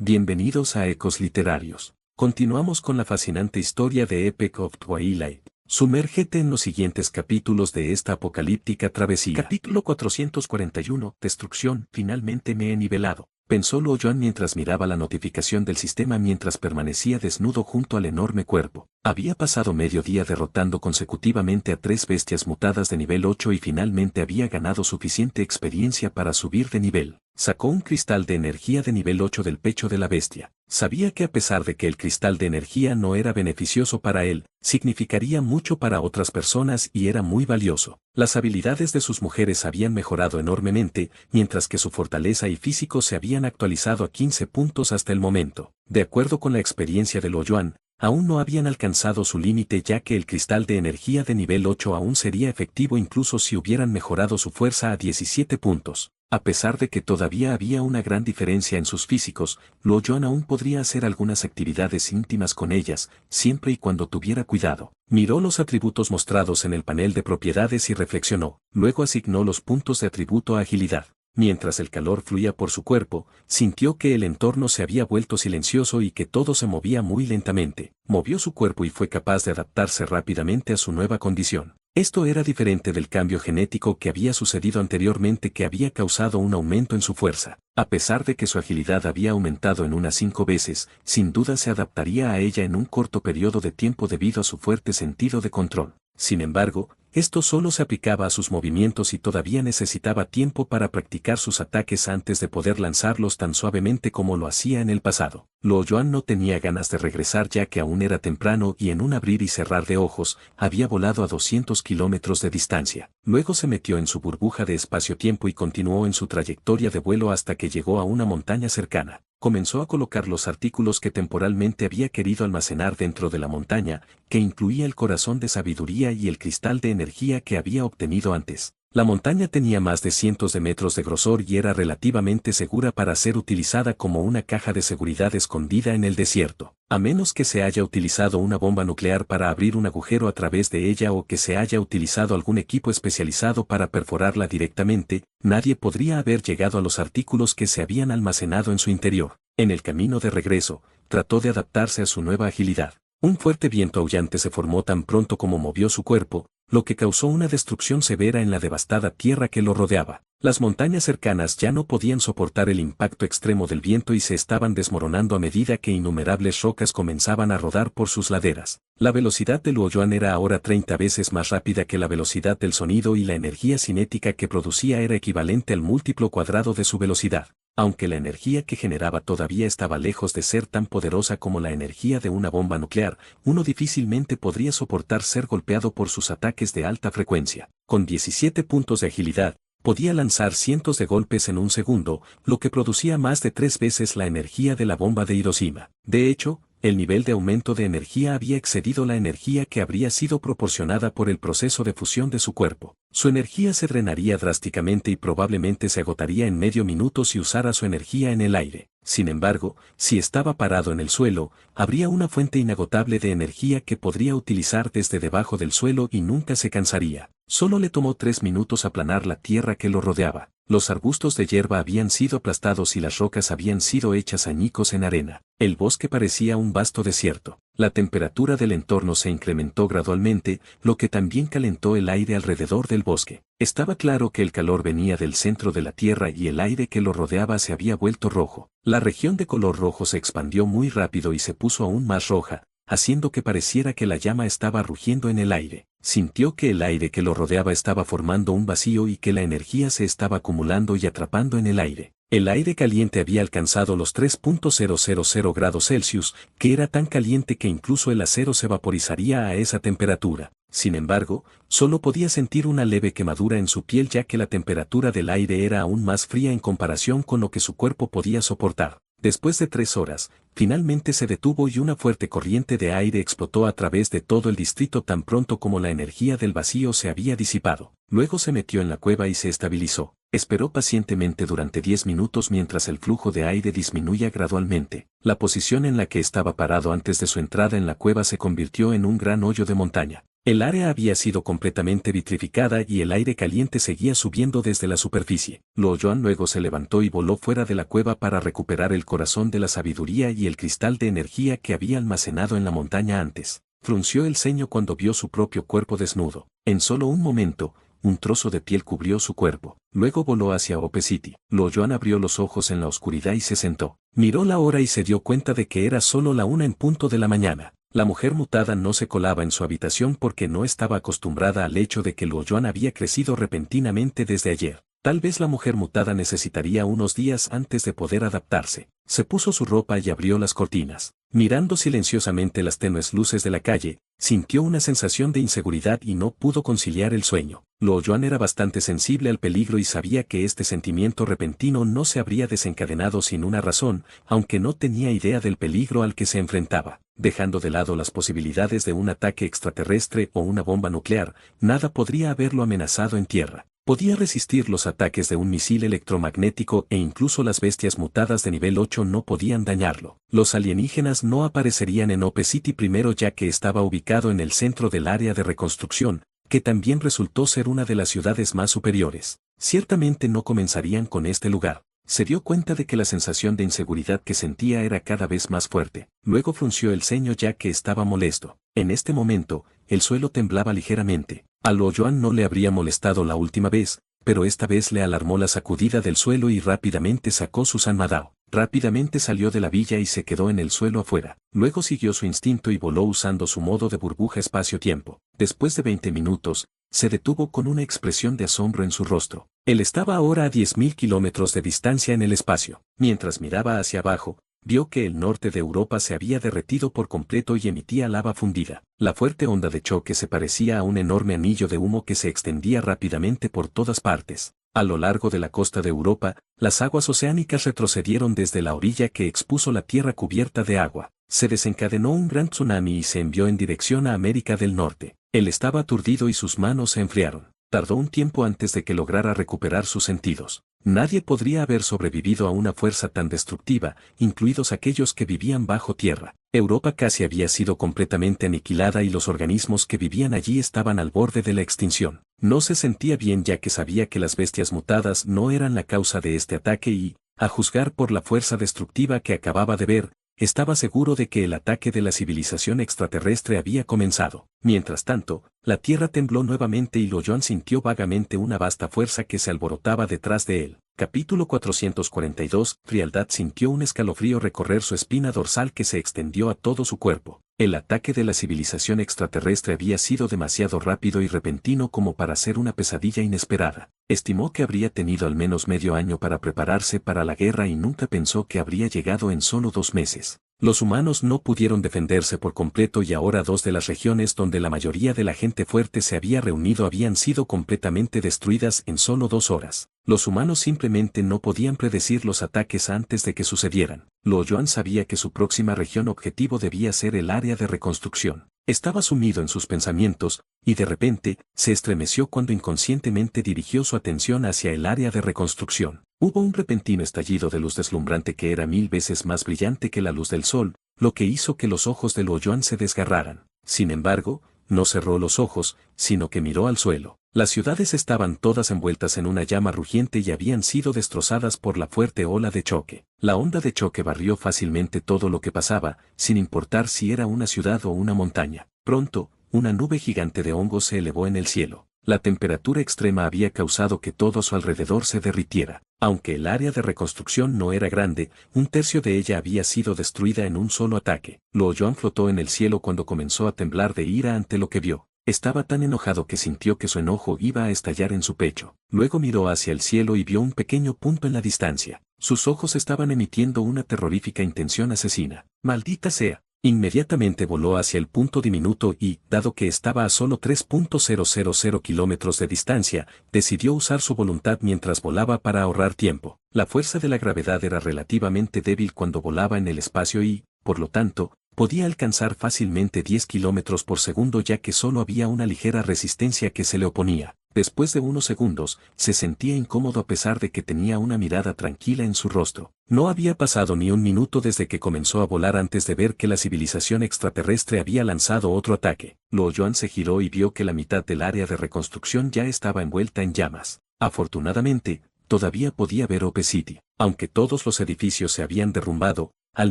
Bienvenidos a Ecos Literarios. Continuamos con la fascinante historia de Epic of Twilight. Sumérgete en los siguientes capítulos de esta apocalíptica travesía. Capítulo 441. Destrucción. Finalmente me he nivelado, pensó Luo Yuan mientras miraba la notificación del sistema mientras permanecía desnudo junto al enorme cuerpo. Había pasado medio día derrotando consecutivamente a 3 bestias mutadas de nivel 8 y finalmente había ganado suficiente experiencia para subir de nivel. Sacó un cristal de energía de nivel 8 del pecho de la bestia. Sabía que a pesar de que el cristal de energía no era beneficioso para él, significaría mucho para otras personas y era muy valioso. Las habilidades de sus mujeres habían mejorado enormemente, mientras que su fortaleza y físico se habían actualizado a 15 puntos hasta el momento. De acuerdo con la experiencia de Luo Yuan, aún no habían alcanzado su límite ya que el cristal de energía de nivel 8 aún sería efectivo incluso si hubieran mejorado su fuerza a 17 puntos. A pesar de que todavía había una gran diferencia en sus físicos, Luo Yuan aún podría hacer algunas actividades íntimas con ellas, siempre y cuando tuviera cuidado. Miró los atributos mostrados en el panel de propiedades y reflexionó, luego asignó los puntos de atributo a agilidad. Mientras el calor fluía por su cuerpo, sintió que el entorno se había vuelto silencioso y que todo se movía muy lentamente. Movió su cuerpo y fue capaz de adaptarse rápidamente a su nueva condición. Esto era diferente del cambio genético que había sucedido anteriormente que había causado un aumento en su fuerza. A pesar de que su agilidad había aumentado en unas 5 veces, sin duda se adaptaría a ella en un corto periodo de tiempo debido a su fuerte sentido de control. Sin embargo, esto solo se aplicaba a sus movimientos y todavía necesitaba tiempo para practicar sus ataques antes de poder lanzarlos tan suavemente como lo hacía en el pasado. Luo Yuan no tenía ganas de regresar ya que aún era temprano y en un abrir y cerrar de ojos, había volado a 200 kilómetros de distancia. Luego se metió en su burbuja de espacio-tiempo y continuó en su trayectoria de vuelo hasta que llegó a una montaña cercana. Comenzó a colocar los artículos que temporalmente había querido almacenar dentro de la montaña, que incluía el corazón de sabiduría y el cristal de energía que había obtenido antes. La montaña tenía más de cientos de metros de grosor y era relativamente segura para ser utilizada como una caja de seguridad escondida en el desierto. A menos que se haya utilizado una bomba nuclear para abrir un agujero a través de ella o que se haya utilizado algún equipo especializado para perforarla directamente, nadie podría haber llegado a los artículos que se habían almacenado en su interior. En el camino de regreso, trató de adaptarse a su nueva agilidad. Un fuerte viento aullante se formó tan pronto como movió su cuerpo, lo que causó una destrucción severa en la devastada tierra que lo rodeaba. Las montañas cercanas ya no podían soportar el impacto extremo del viento y se estaban desmoronando a medida que innumerables rocas comenzaban a rodar por sus laderas. La velocidad de Luo Yuan era ahora 30 veces más rápida que la velocidad del sonido y la energía cinética que producía era equivalente al múltiplo cuadrado de su velocidad. Aunque la energía que generaba todavía estaba lejos de ser tan poderosa como la energía de una bomba nuclear, uno difícilmente podría soportar ser golpeado por sus ataques de alta frecuencia. Con 17 puntos de agilidad, podía lanzar cientos de golpes en un segundo, lo que producía más de 3 veces la energía de la bomba de Hiroshima. De hecho, el nivel de aumento de energía había excedido la energía que habría sido proporcionada por el proceso de fusión de su cuerpo. Su energía se drenaría drásticamente y probablemente se agotaría en medio minuto si usara su energía en el aire. Sin embargo, si estaba parado en el suelo, habría una fuente inagotable de energía que podría utilizar desde debajo del suelo y nunca se cansaría. Solo le tomó 3 minutos aplanar la tierra que lo rodeaba. Los arbustos de hierba habían sido aplastados y las rocas habían sido hechas añicos en arena. El bosque parecía un vasto desierto. La temperatura del entorno se incrementó gradualmente, lo que también calentó el aire alrededor del bosque. Estaba claro que el calor venía del centro de la tierra y el aire que lo rodeaba se había vuelto rojo. La región de color rojo se expandió muy rápido y se puso aún más roja, haciendo que pareciera que la llama estaba rugiendo en el aire. Sintió que el aire que lo rodeaba estaba formando un vacío y que la energía se estaba acumulando y atrapando en el aire. El aire caliente había alcanzado los 3.000 grados Celsius, que era tan caliente que incluso el acero se vaporizaría a esa temperatura. Sin embargo, solo podía sentir una leve quemadura en su piel ya que la temperatura del aire era aún más fría en comparación con lo que su cuerpo podía soportar. Después de 3 horas, finalmente se detuvo y una fuerte corriente de aire explotó a través de todo el distrito tan pronto como la energía del vacío se había disipado. Luego se metió en la cueva y se estabilizó. Esperó pacientemente durante 10 minutos mientras el flujo de aire disminuía gradualmente. La posición en la que estaba parado antes de su entrada en la cueva se convirtió en un gran hoyo de montaña. El área había sido completamente vitrificada y el aire caliente seguía subiendo desde la superficie. Luo Yuan luego se levantó y voló fuera de la cueva para recuperar el corazón de la sabiduría y el cristal de energía que había almacenado en la montaña antes. Frunció el ceño cuando vio su propio cuerpo desnudo. En solo un momento, un trozo de piel cubrió su cuerpo. Luego voló hacia Ope City. Luo Yuan abrió los ojos en la oscuridad y se sentó. Miró la hora y se dio cuenta de que era solo la 1 en punto de la mañana. La mujer mutada no se colaba en su habitación porque no estaba acostumbrada al hecho de que Luo Yuan había crecido repentinamente desde ayer. Tal vez la mujer mutada necesitaría unos días antes de poder adaptarse. Se puso su ropa y abrió las cortinas. Mirando silenciosamente las tenues luces de la calle, sintió una sensación de inseguridad y no pudo conciliar el sueño. Luo Yuan era bastante sensible al peligro y sabía que este sentimiento repentino no se habría desencadenado sin una razón, aunque no tenía idea del peligro al que se enfrentaba. Dejando de lado las posibilidades de un ataque extraterrestre o una bomba nuclear, nada podría haberlo amenazado en tierra. Podía resistir los ataques de un misil electromagnético e incluso las bestias mutadas de nivel 8 no podían dañarlo. Los alienígenas no aparecerían en Ope City primero ya que estaba ubicado en el centro del área de reconstrucción, que también resultó ser una de las ciudades más superiores. Ciertamente no comenzarían con este lugar. Se dio cuenta de que la sensación de inseguridad que sentía era cada vez más fuerte. Luego frunció el ceño ya que estaba molesto. En este momento, el suelo temblaba ligeramente. A Luo Yuan no le habría molestado la última vez, pero esta vez le alarmó la sacudida del suelo y rápidamente sacó su Sanmadao. Rápidamente salió de la villa y se quedó en el suelo afuera. Luego siguió su instinto y voló usando su modo de burbuja espacio-tiempo. Después de 20 minutos, se detuvo con una expresión de asombro en su rostro. Él estaba ahora a 10.000 kilómetros de distancia en el espacio. Mientras miraba hacia abajo, vio que el norte de Europa se había derretido por completo y emitía lava fundida. La fuerte onda de choque se parecía a un enorme anillo de humo que se extendía rápidamente por todas partes. A lo largo de la costa de Europa, las aguas oceánicas retrocedieron desde la orilla que expuso la tierra cubierta de agua. Se desencadenó un gran tsunami y se envió en dirección a América del Norte. Él estaba aturdido y sus manos se enfriaron. Tardó un tiempo antes de que lograra recuperar sus sentidos. Nadie podría haber sobrevivido a una fuerza tan destructiva, incluidos aquellos que vivían bajo tierra. Europa casi había sido completamente aniquilada y los organismos que vivían allí estaban al borde de la extinción. No se sentía bien ya que sabía que las bestias mutadas no eran la causa de este ataque y, a juzgar por la fuerza destructiva que acababa de ver, estaba seguro de que el ataque de la civilización extraterrestre había comenzado. Mientras tanto, la tierra tembló nuevamente y Luo Yuan sintió vagamente una vasta fuerza que se alborotaba detrás de él. Capítulo 442. Frialdad sintió un escalofrío recorrer su espina dorsal que se extendió a todo su cuerpo. El ataque de la civilización extraterrestre había sido demasiado rápido y repentino como para ser una pesadilla inesperada. Estimó que habría tenido al menos medio año para prepararse para la guerra y nunca pensó que habría llegado en solo 2 meses. Los humanos no pudieron defenderse por completo y ahora 2 de las regiones donde la mayoría de la gente fuerte se había reunido habían sido completamente destruidas en solo 2 horas. Los humanos simplemente no podían predecir los ataques antes de que sucedieran. Luo Yuan sabía que su próxima región objetivo debía ser el área de reconstrucción. Estaba sumido en sus pensamientos, y de repente, se estremeció cuando inconscientemente dirigió su atención hacia el área de reconstrucción. Hubo un repentino estallido de luz deslumbrante que era 1000 veces más brillante que la luz del sol, lo que hizo que los ojos de Luo Yuan se desgarraran. Sin embargo, no cerró los ojos, sino que miró al suelo. Las ciudades estaban todas envueltas en una llama rugiente y habían sido destrozadas por la fuerte ola de choque. La onda de choque barrió fácilmente todo lo que pasaba, sin importar si era una ciudad o una montaña. Pronto, una nube gigante de hongos se elevó en el cielo. La temperatura extrema había causado que todo a su alrededor se derritiera. Aunque el área de reconstrucción no era grande, 1/3 de ella había sido destruida en un solo ataque. Luo Yuan flotó en el cielo cuando comenzó a temblar de ira ante lo que vio. Estaba tan enojado que sintió que su enojo iba a estallar en su pecho. Luego miró hacia el cielo y vio un pequeño punto en la distancia. Sus ojos estaban emitiendo una terrorífica intención asesina. ¡Maldita sea! Inmediatamente voló hacia el punto diminuto y, dado que estaba a solo 3.000 kilómetros de distancia, decidió usar su voluntad mientras volaba para ahorrar tiempo. La fuerza de la gravedad era relativamente débil cuando volaba en el espacio y, por lo tanto, Podía alcanzar fácilmente 10 kilómetros por segundo ya que solo había una ligera resistencia que se le oponía. Después de unos segundos, se sentía incómodo a pesar de que tenía una mirada tranquila en su rostro. No había pasado ni un minuto desde que comenzó a volar antes de ver que la civilización extraterrestre había lanzado otro ataque. Luo Yuan se giró y vio que la mitad del área de reconstrucción ya estaba envuelta en llamas. Afortunadamente, todavía podía ver Ope City. Aunque todos los edificios se habían derrumbado, al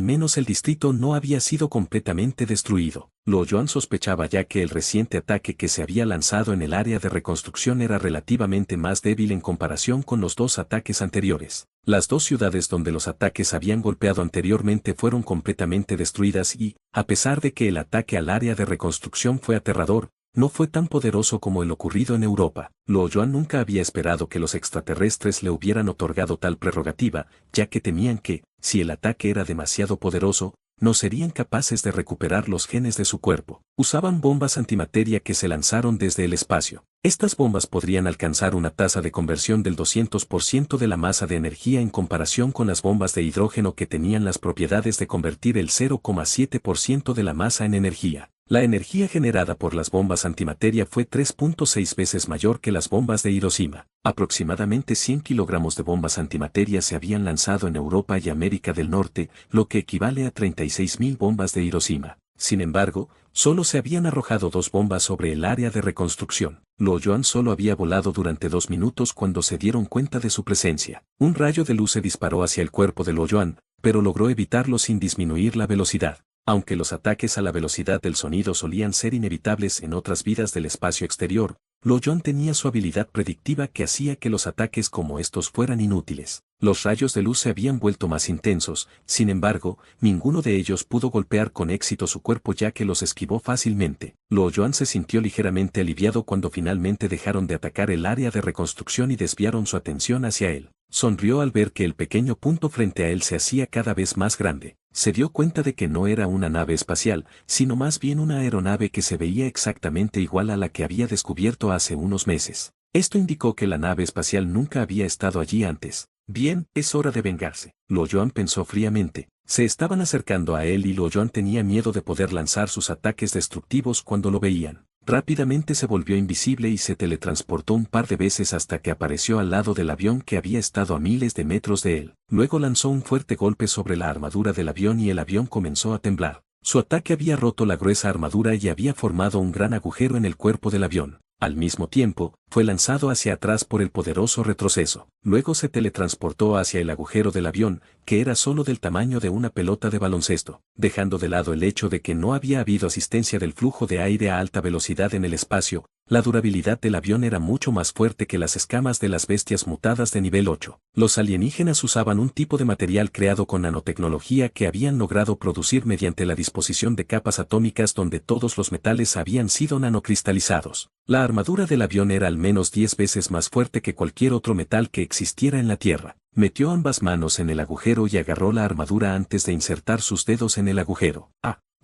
menos el distrito no había sido completamente destruido. Luo Yuan sospechaba ya que el reciente ataque que se había lanzado en el área de reconstrucción era relativamente más débil en comparación con los dos ataques anteriores. Las dos ciudades donde los ataques habían golpeado anteriormente fueron completamente destruidas y, a pesar de que el ataque al área de reconstrucción fue aterrador, no fue tan poderoso como el ocurrido en Europa. Luo Yuan nunca había esperado que los extraterrestres le hubieran otorgado tal prerrogativa, ya que temían que, si el ataque era demasiado poderoso, no serían capaces de recuperar los genes de su cuerpo. Usaban bombas antimateria que se lanzaron desde el espacio. Estas bombas podrían alcanzar una tasa de conversión del 200% de la masa de energía en comparación con las bombas de hidrógeno que tenían las propiedades de convertir el 0,7% de la masa en energía. La energía generada por las bombas antimateria fue 3.6 veces mayor que las bombas de Hiroshima. Aproximadamente 100 kilogramos de bombas antimateria se habían lanzado en Europa y América del Norte, lo que equivale a 36.000 bombas de Hiroshima. Sin embargo, solo se habían arrojado 2 bombas sobre el área de reconstrucción. Luo Yuan solo había volado durante 2 minutos cuando se dieron cuenta de su presencia. Un rayo de luz se disparó hacia el cuerpo de Luo Yuan, pero logró evitarlo sin disminuir la velocidad. Aunque los ataques a la velocidad del sonido solían ser inevitables en otras vidas del espacio exterior, Luo Yuan tenía su habilidad predictiva que hacía que los ataques como estos fueran inútiles. Los rayos de luz se habían vuelto más intensos, sin embargo, ninguno de ellos pudo golpear con éxito su cuerpo ya que los esquivó fácilmente. Luo Yuan se sintió ligeramente aliviado cuando finalmente dejaron de atacar el área de reconstrucción y desviaron su atención hacia él. Sonrió al ver que el pequeño punto frente a él se hacía cada vez más grande. Se dio cuenta de que no era una nave espacial, sino más bien una aeronave que se veía exactamente igual a la que había descubierto hace unos meses. Esto indicó que la nave espacial nunca había estado allí antes. Bien, es hora de vengarse. Luo Yuan pensó fríamente. Se estaban acercando a él y Luo Yuan tenía miedo de poder lanzar sus ataques destructivos cuando lo veían. Rápidamente se volvió invisible y se teletransportó un par de veces hasta que apareció al lado del avión que había estado a miles de metros de él. Luego lanzó un fuerte golpe sobre la armadura del avión y el avión comenzó a temblar. Su ataque había roto la gruesa armadura y había formado un gran agujero en el cuerpo del avión. Al mismo tiempo, fue lanzado hacia atrás por el poderoso retroceso. Luego se teletransportó hacia el agujero del avión, que era solo del tamaño de una pelota de baloncesto, dejando de lado el hecho de que no había habido asistencia del flujo de aire a alta velocidad en el espacio. La durabilidad del avión era mucho más fuerte que las escamas de las bestias mutadas de nivel 8. Los alienígenas usaban un tipo de material creado con nanotecnología que habían logrado producir mediante la disposición de capas atómicas donde todos los metales habían sido nanocristalizados. La armadura del avión era al menos 10 veces más fuerte que cualquier otro metal que existiera en la Tierra. Metió ambas manos en el agujero y agarró la armadura antes de insertar sus dedos en el agujero.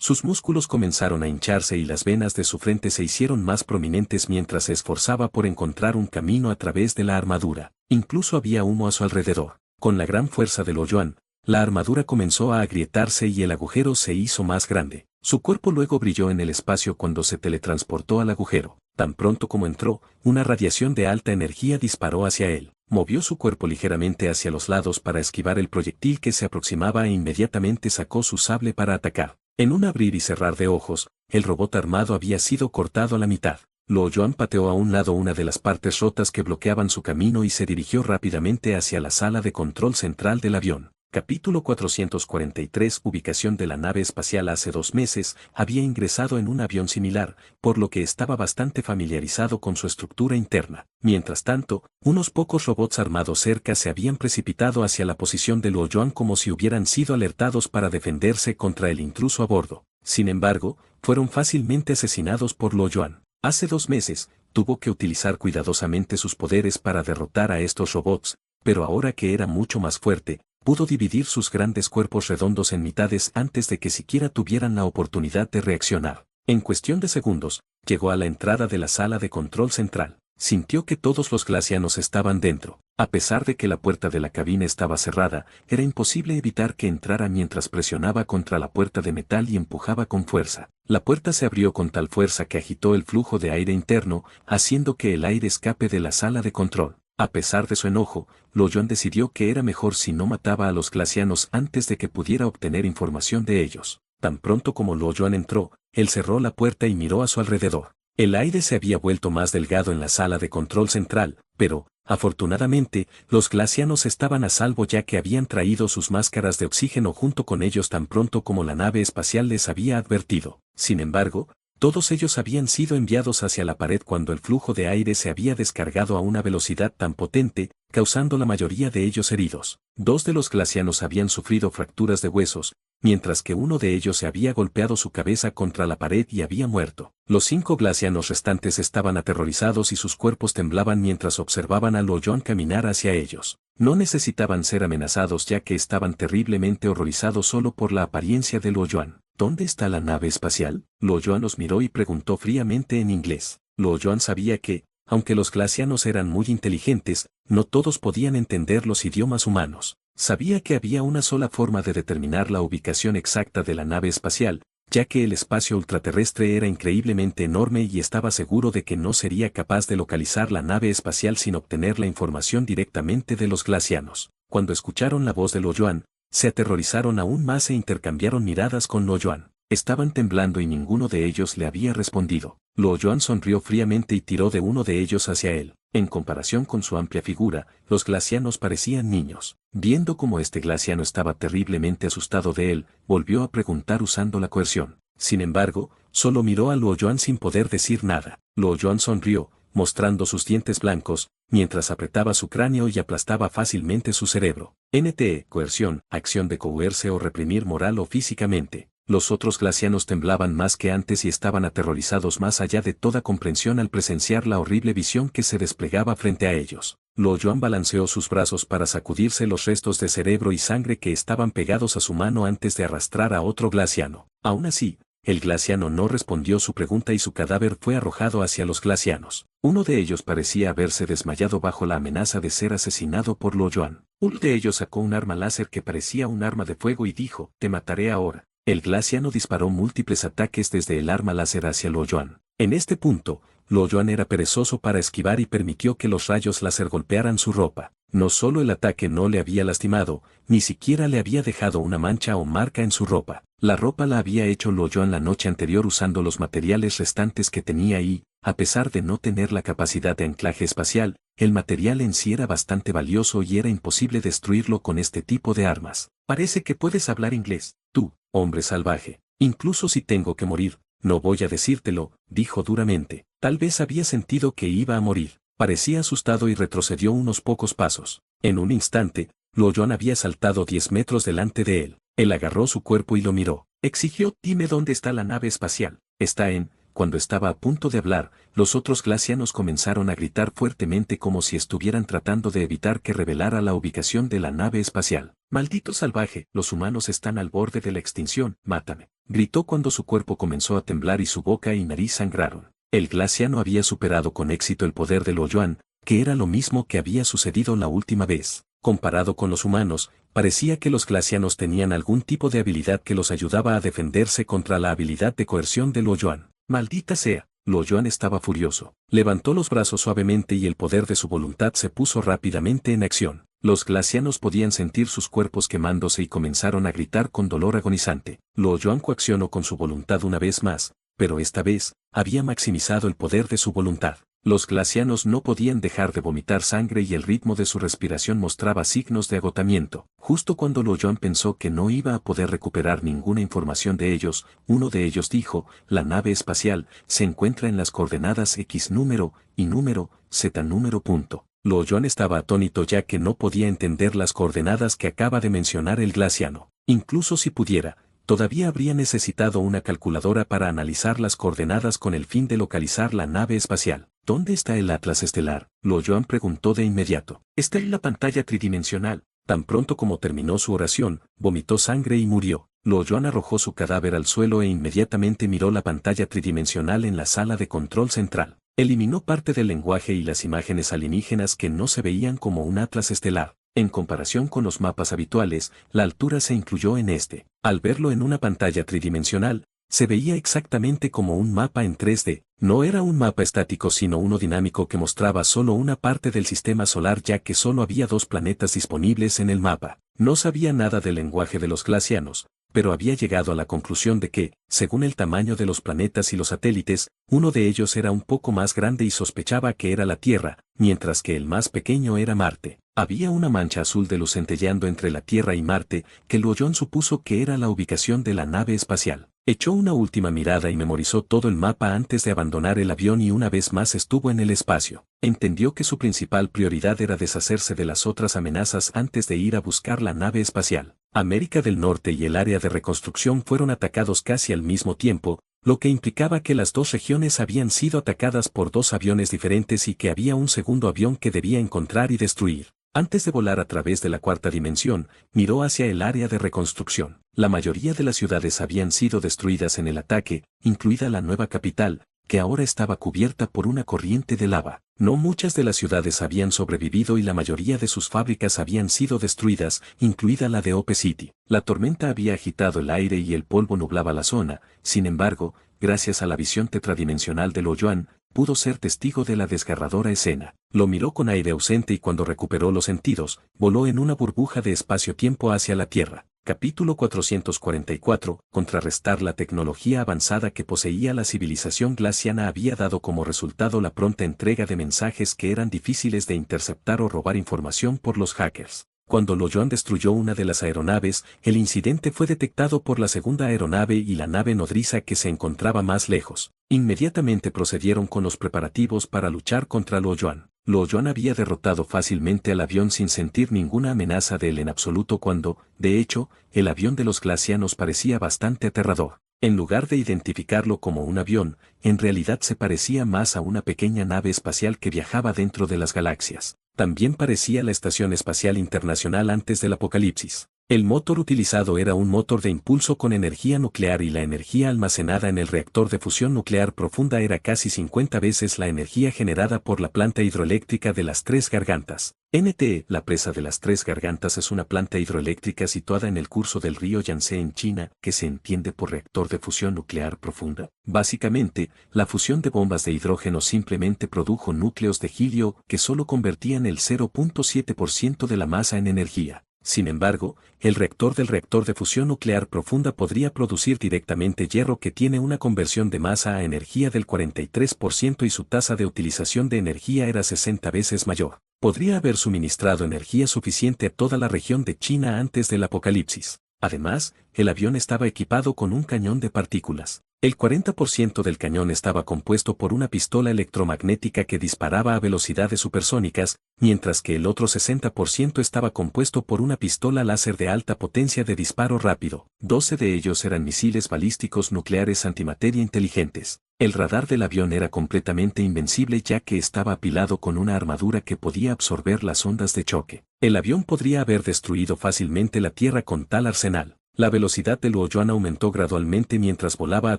Sus músculos comenzaron a hincharse y las venas de su frente se hicieron más prominentes mientras se esforzaba por encontrar un camino a través de la armadura. Incluso había humo a su alrededor. Con la gran fuerza de Luo Yuan, la armadura comenzó a agrietarse y el agujero se hizo más grande. Su cuerpo luego brilló en el espacio cuando se teletransportó al agujero. Tan pronto como entró, una radiación de alta energía disparó hacia él. Movió su cuerpo ligeramente hacia los lados para esquivar el proyectil que se aproximaba e inmediatamente sacó su sable para atacar. En un abrir y cerrar de ojos, el robot armado había sido cortado a la mitad. Luo Yuan pateó a un lado una de las partes rotas que bloqueaban su camino y se dirigió rápidamente hacia la sala de control central del avión. Capítulo 443. Ubicación de la nave espacial. Hace 2 meses, había ingresado en un avión similar, por lo que estaba bastante familiarizado con su estructura interna. Mientras tanto, unos pocos robots armados cerca se habían precipitado hacia la posición de Luo Yuan como si hubieran sido alertados para defenderse contra el intruso a bordo. Sin embargo, fueron fácilmente asesinados por Luo Yuan. Hace 2 meses, tuvo que utilizar cuidadosamente sus poderes para derrotar a estos robots, pero ahora que era mucho más fuerte, pudo dividir sus grandes cuerpos redondos en mitades antes de que siquiera tuvieran la oportunidad de reaccionar. En cuestión de segundos, llegó a la entrada de la sala de control central. Sintió que todos los glacianos estaban dentro. A pesar de que la puerta de la cabina estaba cerrada, era imposible evitar que entrara mientras presionaba contra la puerta de metal y empujaba con fuerza. La puerta se abrió con tal fuerza que agitó el flujo de aire interno, haciendo que el aire escape de la sala de control. A pesar de su enojo, Lo Yuan decidió que era mejor si no mataba a los glacianos antes de que pudiera obtener información de ellos. Tan pronto como Lo Yuan entró, él cerró la puerta y miró a su alrededor. El aire se había vuelto más delgado en la sala de control central, pero, afortunadamente, los glacianos estaban a salvo ya que habían traído sus máscaras de oxígeno junto con ellos tan pronto como la nave espacial les había advertido. Sin embargo, todos ellos habían sido enviados hacia la pared cuando el flujo de aire se había descargado a una velocidad tan potente, causando la mayoría de ellos heridos. Dos de los glacianos habían sufrido fracturas de huesos, mientras que uno de ellos se había golpeado su cabeza contra la pared y había muerto. Los 5 glacianos restantes estaban aterrorizados y sus cuerpos temblaban mientras observaban a Lo Yuan caminar hacia ellos. No necesitaban ser amenazados ya que estaban terriblemente horrorizados solo por la apariencia de Lo Yuan. ¿Dónde está la nave espacial? Lo Yuan los miró y preguntó fríamente en inglés. Lo Yuan sabía que, aunque los glacianos eran muy inteligentes, no todos podían entender los idiomas humanos. Sabía que había una sola forma de determinar la ubicación exacta de la nave espacial, ya que el espacio ultraterrestre era increíblemente enorme y estaba seguro de que no sería capaz de localizar la nave espacial sin obtener la información directamente de los glacianos. Cuando escucharon la voz de Lo Yuan, se aterrorizaron aún más e intercambiaron miradas con Lo Yuan. Estaban temblando y ninguno de ellos le había respondido. Lo Yuan sonrió fríamente y tiró de uno de ellos hacia él. En comparación con su amplia figura, los glacianos parecían niños. Viendo cómo este glaciano estaba terriblemente asustado de él, volvió a preguntar usando la coerción. Sin embargo, solo miró a Lo Yuan sin poder decir nada. Lo Yuan sonrió, mostrando sus dientes blancos, mientras apretaba su cráneo y aplastaba fácilmente su cerebro. NTE, coerción, acción de coerce o reprimir moral o físicamente. Los otros glacianos temblaban más que antes y estaban aterrorizados más allá de toda comprensión al presenciar la horrible visión que se desplegaba frente a ellos. Lo Yuan balanceó sus brazos para sacudirse los restos de cerebro y sangre que estaban pegados a su mano antes de arrastrar a otro glaciano. Aún así, el glaciano no respondió su pregunta y su cadáver fue arrojado hacia los glacianos. Uno de ellos parecía haberse desmayado bajo la amenaza de ser asesinado por Lo Yuan. Uno de ellos sacó un arma láser que parecía un arma de fuego y dijo, «Te mataré ahora». El glaciano disparó múltiples ataques desde el arma láser hacia Lo Yuan. En este punto, Lo Yuan era perezoso para esquivar y permitió que los rayos láser golpearan su ropa. No solo el ataque no le había lastimado, ni siquiera le había dejado una mancha o marca en su ropa. La ropa la había hecho Lo Yuan la noche anterior usando los materiales restantes que tenía y, a pesar de no tener la capacidad de anclaje espacial, el material en sí era bastante valioso y era imposible destruirlo con este tipo de armas. Parece que puedes hablar inglés, tú, hombre salvaje. Incluso si tengo que morir, no voy a decírtelo, dijo duramente. Tal vez había sentido que iba a morir. Parecía asustado y retrocedió unos pocos pasos. En un instante, Lo Yuan había saltado 10 metros delante de él. Él agarró su cuerpo y lo miró. Exigió, «Dime dónde está la nave espacial». Está en... Cuando estaba a punto de hablar, los otros glacianos comenzaron a gritar fuertemente como si estuvieran tratando de evitar que revelara la ubicación de la nave espacial. «Maldito salvaje, los humanos están al borde de la extinción, mátame», gritó cuando su cuerpo comenzó a temblar y su boca y nariz sangraron. El glaciano había superado con éxito el poder de Lo Yuan, que era lo mismo que había sucedido la última vez. Comparado con los humanos, parecía que los glacianos tenían algún tipo de habilidad que los ayudaba a defenderse contra la habilidad de coerción de Lo Yuan. «Maldita sea». Lo Yuan estaba furioso. Levantó los brazos suavemente y el poder de su voluntad se puso rápidamente en acción. Los glacianos podían sentir sus cuerpos quemándose y comenzaron a gritar con dolor agonizante. Lo Yuan coaccionó con su voluntad una vez más, pero esta vez, había maximizado el poder de su voluntad. Los glacianos no podían dejar de vomitar sangre y el ritmo de su respiración mostraba signos de agotamiento. Justo cuando Lo Yuan pensó que no iba a poder recuperar ninguna información de ellos, uno de ellos dijo, «La nave espacial se encuentra en las coordenadas X número, Y número, Z número punto». Lo Yuan estaba atónito ya que no podía entender las coordenadas que acaba de mencionar el glaciano. Incluso si pudiera, todavía habría necesitado una calculadora para analizar las coordenadas con el fin de localizar la nave espacial. «¿Dónde está el Atlas Estelar?», Lo Yuan preguntó de inmediato. «Está en la pantalla tridimensional». Tan pronto como terminó su oración, vomitó sangre y murió. Lo Yuan arrojó su cadáver al suelo e inmediatamente miró la pantalla tridimensional en la sala de control central. Eliminó parte del lenguaje y las imágenes alienígenas que no se veían como un atlas estelar. En comparación con los mapas habituales, la altura se incluyó en este. Al verlo en una pantalla tridimensional, se veía exactamente como un mapa en 3D. No era un mapa estático sino uno dinámico que mostraba solo una parte del sistema solar ya que solo había 2 planetas disponibles en el mapa. No sabía nada del lenguaje de los glacianos, pero había llegado a la conclusión de que, según el tamaño de los planetas y los satélites, uno de ellos era un poco más grande y sospechaba que era la Tierra, mientras que el más pequeño era Marte. Había una mancha azul de luz centelleando entre la Tierra y Marte, que Luoyón supuso que era la ubicación de la nave espacial. Echó una última mirada y memorizó todo el mapa antes de abandonar el avión y una vez más estuvo en el espacio. Entendió que su principal prioridad era deshacerse de las otras amenazas antes de ir a buscar la nave espacial. América del Norte y el área de reconstrucción fueron atacados casi al mismo tiempo, lo que implicaba que las 2 regiones habían sido atacadas por 2 aviones diferentes y que había un segundo avión que debía encontrar y destruir. Antes de volar a través de la 4ª dimensión, miró hacia el área de reconstrucción. La mayoría de las ciudades habían sido destruidas en el ataque, incluida la nueva capital, que ahora estaba cubierta por una corriente de lava. No muchas de las ciudades habían sobrevivido y la mayoría de sus fábricas habían sido destruidas, incluida la de Ope City. La tormenta había agitado el aire y el polvo nublaba la zona, sin embargo, gracias a la visión tetradimensional de Luoyuan, pudo ser testigo de la desgarradora escena. Lo miró con aire ausente y cuando recuperó los sentidos, voló en una burbuja de espacio-tiempo hacia la Tierra. Capítulo 444. Contrarrestar la tecnología avanzada que poseía la civilización glaciana había dado como resultado la pronta entrega de mensajes que eran difíciles de interceptar o robar información por los hackers. Cuando Luoyuan destruyó una de las aeronaves, el incidente fue detectado por la segunda aeronave y la nave nodriza que se encontraba más lejos. Inmediatamente procedieron con los preparativos para luchar contra Luoyuan. Luoyuan había derrotado fácilmente al avión sin sentir ninguna amenaza de él en absoluto cuando, de hecho, el avión de los glacianos parecía bastante aterrador. En lugar de identificarlo como un avión, en realidad se parecía más a una pequeña nave espacial que viajaba dentro de las galaxias. También parecía la Estación Espacial Internacional antes del apocalipsis. El motor utilizado era un motor de impulso con energía nuclear y la energía almacenada en el reactor de fusión nuclear profunda era casi 50 veces la energía generada por la planta hidroeléctrica de las Tres Gargantas. NTE, la presa de las Tres Gargantas es una planta hidroeléctrica situada en el curso del río Yangtze en China, que se entiende por reactor de fusión nuclear profunda. Básicamente, la fusión de bombas de hidrógeno simplemente produjo núcleos de helio que solo convertían el 0.7% de la masa en energía. Sin embargo, el reactor del reactor de fusión nuclear profunda podría producir directamente hierro que tiene una conversión de masa a energía del 43% y su tasa de utilización de energía era 60 veces mayor. Podría haber suministrado energía suficiente a toda la región de China antes del apocalipsis. Además, el avión estaba equipado con un cañón de partículas. El 40% del cañón estaba compuesto por una pistola electromagnética que disparaba a velocidades supersónicas, mientras que el otro 60% estaba compuesto por una pistola láser de alta potencia de disparo rápido. 12 de ellos eran misiles balísticos nucleares antimateria inteligentes. El radar del avión era completamente invencible ya que estaba apilado con una armadura que podía absorber las ondas de choque. El avión podría haber destruido fácilmente la Tierra con tal arsenal. La velocidad de Luoyuan aumentó gradualmente mientras volaba a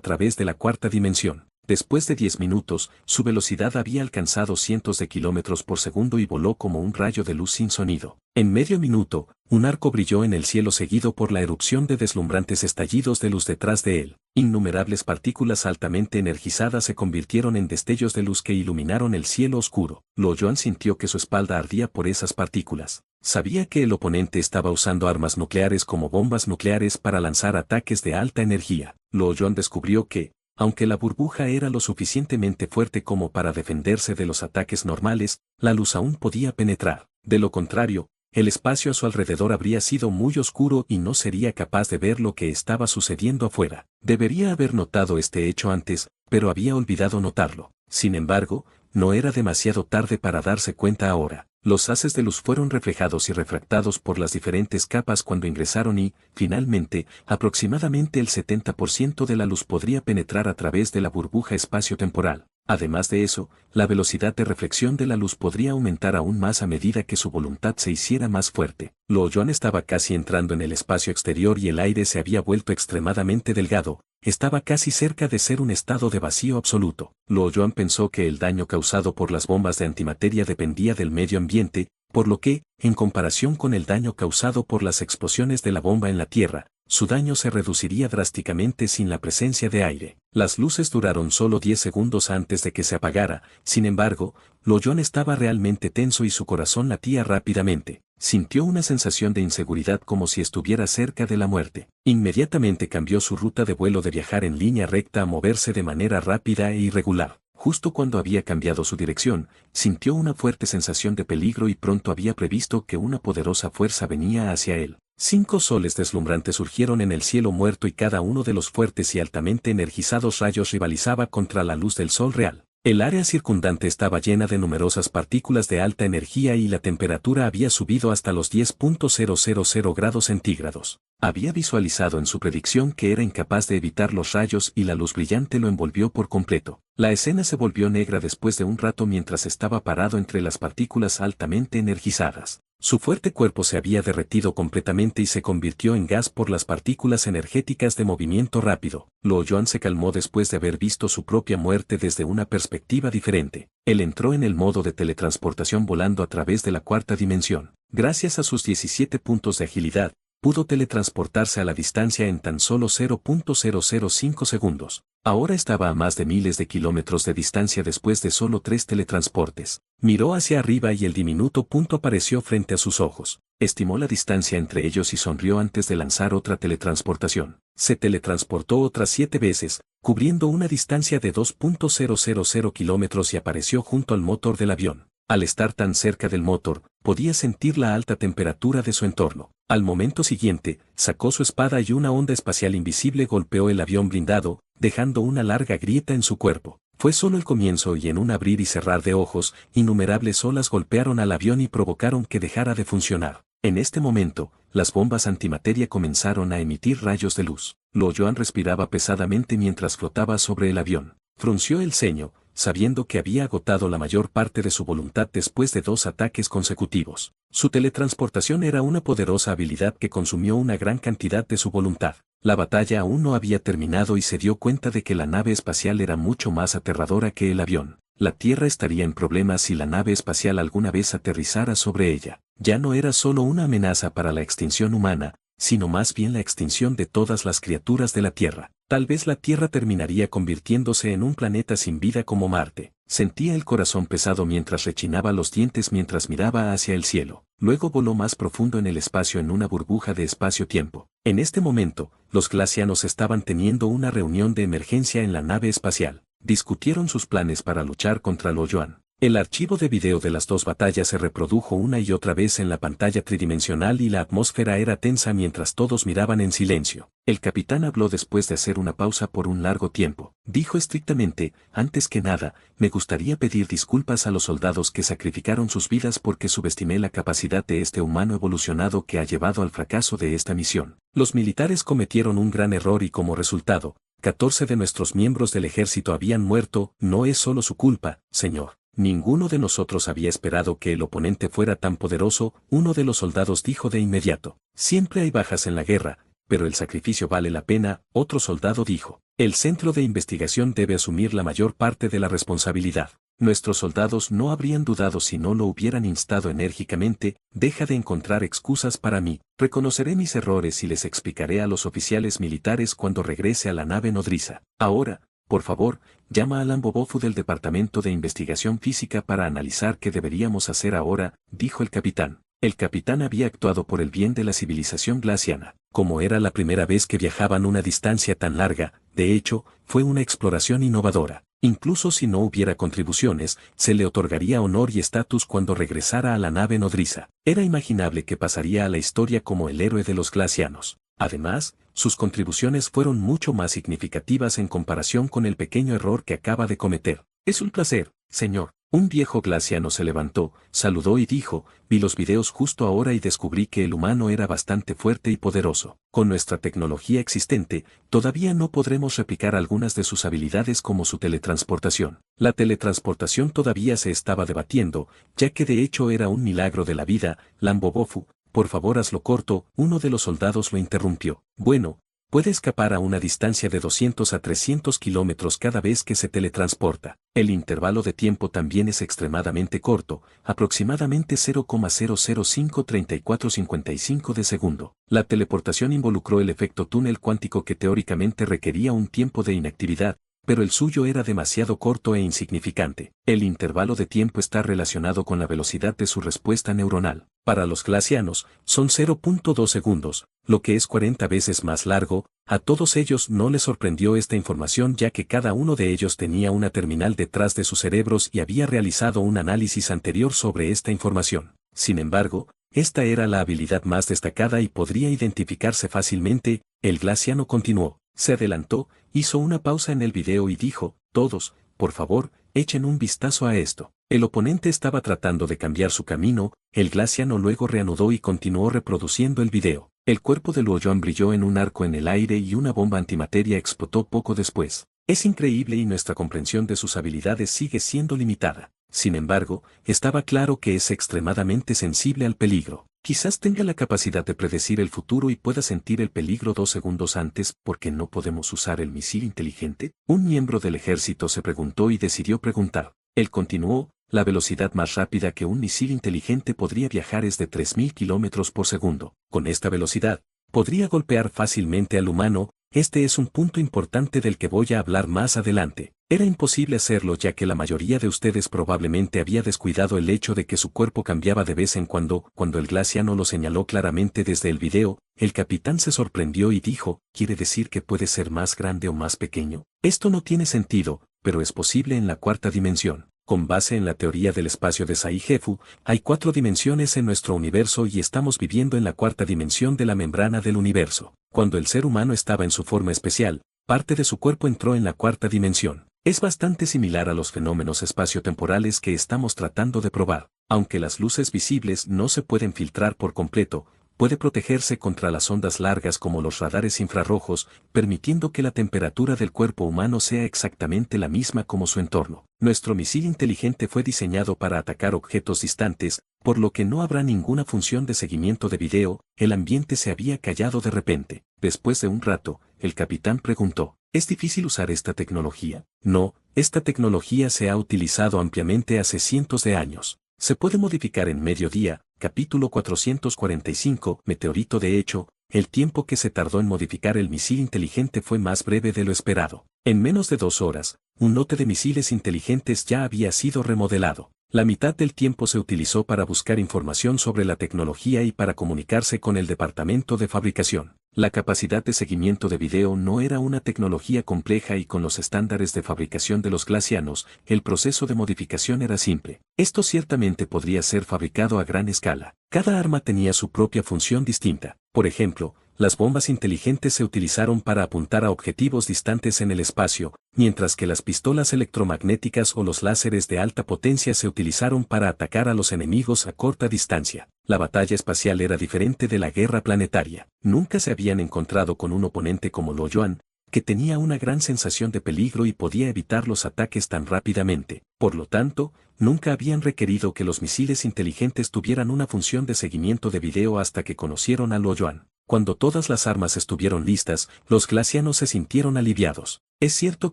través de la 4ª dimensión. Después de 10 minutos, su velocidad había alcanzado cientos de kilómetros por segundo y voló como un rayo de luz sin sonido. En medio minuto, un arco brilló en el cielo seguido por la erupción de deslumbrantes estallidos de luz detrás de él. Innumerables partículas altamente energizadas se convirtieron en destellos de luz que iluminaron el cielo oscuro. Luoyuan sintió que su espalda ardía por esas partículas. Sabía que el oponente estaba usando armas nucleares como bombas nucleares para lanzar ataques de alta energía. Luoyuan descubrió que, aunque la burbuja era lo suficientemente fuerte como para defenderse de los ataques normales, la luz aún podía penetrar. De lo contrario, el espacio a su alrededor habría sido muy oscuro y no sería capaz de ver lo que estaba sucediendo afuera. Debería haber notado este hecho antes, pero había olvidado notarlo. Sin embargo, no era demasiado tarde para darse cuenta ahora. Los haces de luz fueron reflejados y refractados por las diferentes capas cuando ingresaron y, finalmente, aproximadamente el 70% de la luz podría penetrar a través de la burbuja espacio-temporal. Además de eso, la velocidad de reflexión de la luz podría aumentar aún más a medida que su voluntad se hiciera más fuerte. Luoyuan estaba casi entrando en el espacio exterior y el aire se había vuelto extremadamente delgado, estaba casi cerca de ser un estado de vacío absoluto. Luo Yuan pensó que el daño causado por las bombas de antimateria dependía del medio ambiente, por lo que, en comparación con el daño causado por las explosiones de la bomba en la Tierra, su daño se reduciría drásticamente sin la presencia de aire. Las luces duraron solo 10 segundos antes de que se apagara, sin embargo, Luo Yuan estaba realmente tenso y su corazón latía rápidamente. Sintió una sensación de inseguridad como si estuviera cerca de la muerte. Inmediatamente cambió su ruta de vuelo de viajar en línea recta a moverse de manera rápida e irregular. Justo cuando había cambiado su dirección, sintió una fuerte sensación de peligro y pronto había previsto que una poderosa fuerza venía hacia él. 5 soles deslumbrantes surgieron en el cielo muerto y cada uno de los fuertes y altamente energizados rayos rivalizaba contra la luz del sol real. El área circundante estaba llena de numerosas partículas de alta energía y la temperatura había subido hasta los 10.000 grados centígrados. Había visualizado en su predicción que era incapaz de evitar los rayos y la luz brillante lo envolvió por completo. La escena se volvió negra después de un rato mientras estaba parado entre las partículas altamente energizadas. Su fuerte cuerpo se había derretido completamente y se convirtió en gas por las partículas energéticas de movimiento rápido. Luo Yuan se calmó después de haber visto su propia muerte desde una perspectiva diferente. Él entró en el modo de teletransportación volando a través de la cuarta dimensión. Gracias a sus 17 puntos de agilidad, pudo teletransportarse a la distancia en tan solo 0.005 segundos. Ahora estaba a más de miles de kilómetros de distancia después de solo 3 teletransportes. Miró hacia arriba y el diminuto punto apareció frente a sus ojos. Estimó la distancia entre ellos y sonrió antes de lanzar otra teletransportación. Se teletransportó otras 7 veces, cubriendo una distancia de 2.000 kilómetros y apareció junto al motor del avión. Al estar tan cerca del motor, podía sentir la alta temperatura de su entorno. Al momento siguiente, sacó su espada y una onda espacial invisible golpeó el avión blindado, dejando una larga grieta en su cuerpo. Fue solo el comienzo y en un abrir y cerrar de ojos, innumerables olas golpearon al avión y provocaron que dejara de funcionar. En este momento, las bombas antimateria comenzaron a emitir rayos de luz. Luo Yuan respiraba pesadamente mientras flotaba sobre el avión. Frunció el ceño, sabiendo que había agotado la mayor parte de su voluntad después de 2 ataques consecutivos. Su teletransportación era una poderosa habilidad que consumió una gran cantidad de su voluntad. La batalla aún no había terminado y se dio cuenta de que la nave espacial era mucho más aterradora que el avión. La Tierra estaría en problemas si la nave espacial alguna vez aterrizara sobre ella. Ya no era solo una amenaza para la extinción humana, sino más bien la extinción de todas las criaturas de la Tierra. Tal vez la Tierra terminaría convirtiéndose en un planeta sin vida como Marte. Sentía el corazón pesado mientras rechinaba los dientes mientras miraba hacia el cielo. Luego voló más profundo en el espacio en una burbuja de espacio-tiempo. En este momento, los glacianos estaban teniendo una reunión de emergencia en la nave espacial. Discutieron sus planes para luchar contra Luo Yuan. El archivo de video de las 2 batallas se reprodujo una y otra vez en la pantalla tridimensional y la atmósfera era tensa mientras todos miraban en silencio. El capitán habló después de hacer una pausa por un largo tiempo. Dijo estrictamente, antes que nada, me gustaría pedir disculpas a los soldados que sacrificaron sus vidas porque subestimé la capacidad de este humano evolucionado que ha llevado al fracaso de esta misión. Los militares cometieron un gran error y como resultado, 14 de nuestros miembros del ejército habían muerto. No es solo su culpa, señor. Ninguno de nosotros había esperado que el oponente fuera tan poderoso, uno de los soldados dijo de inmediato. Siempre hay bajas en la guerra, pero el sacrificio vale la pena, otro soldado dijo. El centro de investigación debe asumir la mayor parte de la responsabilidad. Nuestros soldados no habrían dudado si no lo hubieran instado enérgicamente. Deja de encontrar excusas para mí. Reconoceré mis errores y les explicaré a los oficiales militares cuando regrese a la nave nodriza. Ahora, por favor, llama a Lambobofu del Departamento de Investigación Física para analizar qué deberíamos hacer ahora, dijo el capitán. El capitán había actuado por el bien de la civilización glaciana. Como era la primera vez que viajaban una distancia tan larga, de hecho, fue una exploración innovadora. Incluso si no hubiera contribuciones, se le otorgaría honor y estatus cuando regresara a la nave nodriza. Era imaginable que pasaría a la historia como el héroe de los glacianos. Además, sus contribuciones fueron mucho más significativas en comparación con el pequeño error que acaba de cometer. Es un placer, señor. Un viejo glaciano se levantó, saludó y dijo, vi los videos justo ahora y descubrí que el humano era bastante fuerte y poderoso. Con nuestra tecnología existente, todavía no podremos replicar algunas de sus habilidades como su teletransportación. La teletransportación todavía se estaba debatiendo, ya que de hecho era un milagro de la vida. Lambobofu, por favor hazlo corto, uno de los soldados lo interrumpió. Bueno, Puede escapar a una distancia de 200 a 300 kilómetros cada vez que se teletransporta. El intervalo de tiempo también es extremadamente corto, aproximadamente 0,0053455 de segundo. La teleportación involucró el efecto túnel cuántico que teóricamente requería un tiempo de inactividad, pero el suyo era demasiado corto e insignificante. El intervalo de tiempo está relacionado con la velocidad de su respuesta neuronal. Para los glacianos, son 0,2 segundos, lo que es 40 veces más largo. A todos ellos no les sorprendió esta información ya que cada uno de ellos tenía una terminal detrás de sus cerebros y había realizado un análisis anterior sobre esta información. Sin embargo, esta era la habilidad más destacada y podría identificarse fácilmente. El glaciano continuó, se adelantó, hizo una pausa en el video y dijo: todos, por favor, echen un vistazo a esto. El oponente estaba tratando de cambiar su camino. El glaciano luego reanudó y continuó reproduciendo el video. El cuerpo de Luo Yuan brilló en un arco en el aire y una bomba antimateria explotó poco después. Es increíble y nuestra comprensión de sus habilidades sigue siendo limitada. Sin embargo, estaba claro que es extremadamente sensible al peligro. Quizás tenga la capacidad de predecir el futuro y pueda sentir el peligro 2 segundos antes. ¿Por qué no podemos usar el misil inteligente? Un miembro del ejército se preguntó y decidió preguntar. Él continuó: la velocidad más rápida que un misil inteligente podría viajar es de 3000 kilómetros por segundo. Con esta velocidad, podría golpear fácilmente al humano. Este es un punto importante del que voy a hablar más adelante. Era imposible hacerlo ya que la mayoría de ustedes probablemente había descuidado el hecho de que su cuerpo cambiaba de vez en cuando. Cuando el glaciano lo señaló claramente desde el video, el capitán se sorprendió y dijo: ¿quiere decir que puede ser más grande o más pequeño? Esto no tiene sentido, pero es posible en la cuarta dimensión. Con base en la teoría del espacio de Sai-Hefu, hay 4 dimensiones en nuestro universo y estamos viviendo en la cuarta dimensión de la membrana del universo. Cuando el ser humano estaba en su forma especial, parte de su cuerpo entró en la cuarta dimensión. Es bastante similar a los fenómenos espaciotemporales que estamos tratando de probar. Aunque las luces visibles no se pueden filtrar por completo, puede protegerse contra las ondas largas como los radares infrarrojos, permitiendo que la temperatura del cuerpo humano sea exactamente la misma como su entorno. Nuestro misil inteligente fue diseñado para atacar objetos distantes, por lo que no habrá ninguna función de seguimiento de video. El ambiente se había callado de repente. Después de un rato, el capitán preguntó: ¿es difícil usar esta tecnología? No, esta tecnología se ha utilizado ampliamente hace cientos de años. Se puede modificar en mediodía. Capítulo 445, Meteorito. De hecho, el tiempo que se tardó en modificar el misil inteligente fue más breve de lo esperado. En menos de 2 horas, un lote de misiles inteligentes ya había sido remodelado. La mitad del tiempo se utilizó para buscar información sobre la tecnología y para comunicarse con el departamento de fabricación. La capacidad de seguimiento de video no era una tecnología compleja y con los estándares de fabricación de los glacianos, el proceso de modificación era simple. Esto ciertamente podría ser fabricado a gran escala. Cada arma tenía su propia función distinta. Por ejemplo, las bombas inteligentes se utilizaron para apuntar a objetivos distantes en el espacio, mientras que las pistolas electromagnéticas o los láseres de alta potencia se utilizaron para atacar a los enemigos a corta distancia. La batalla espacial era diferente de la guerra planetaria. Nunca se habían encontrado con un oponente como Luo Yuan, que tenía una gran sensación de peligro y podía evitar los ataques tan rápidamente. Por lo tanto, nunca habían requerido que los misiles inteligentes tuvieran una función de seguimiento de video hasta que conocieron a Luo Yuan. Cuando todas las armas estuvieron listas, los glacianos se sintieron aliviados. Es cierto